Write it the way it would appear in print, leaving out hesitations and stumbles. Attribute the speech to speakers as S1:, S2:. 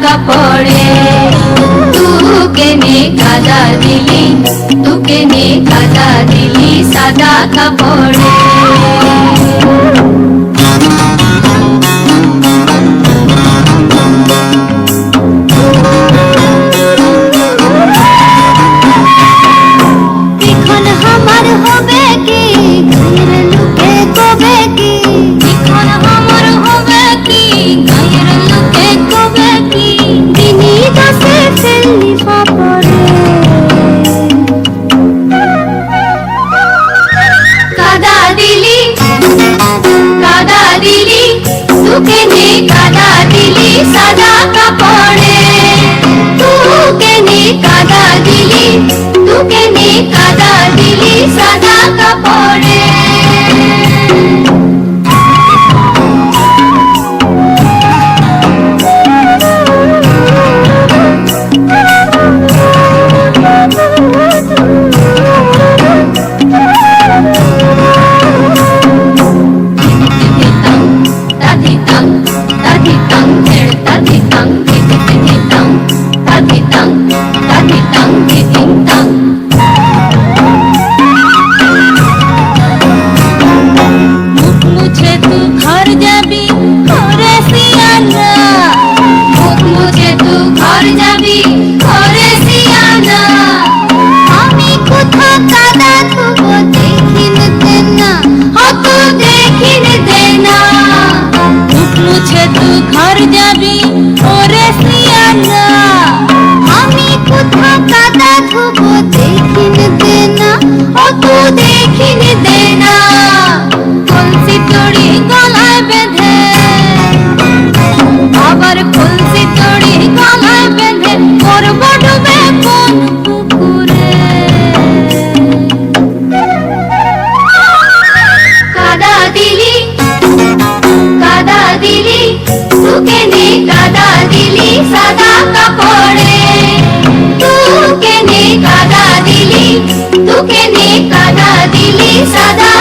S1: কাপড়ে। তুকে নে কাদা দিলি, তুকে নে কাদা দিলি সাদা কাপড়ে। তুকে নে কাদা দিলি সাদা কাপড়ে। তুকে নে কাদা দিলি, তুকে নে কাদা দিলি সাদা কাপড়ে। घर जाबी ओरे सियाना, आमी कुथा कादा धुबो देखिन देना, ओ तू देखिन देना। कलसी तोड़ी गलाय बेंधे, आबार कलसी तोड़ी गलाय बेंधे, करबो डुबे कोन पुकुरे। कादा दिली, कादा दिली, तुके ने कादा दिली सादा कापड़े। तुके ने कादा दिली, तुके ने कादा दिली सादा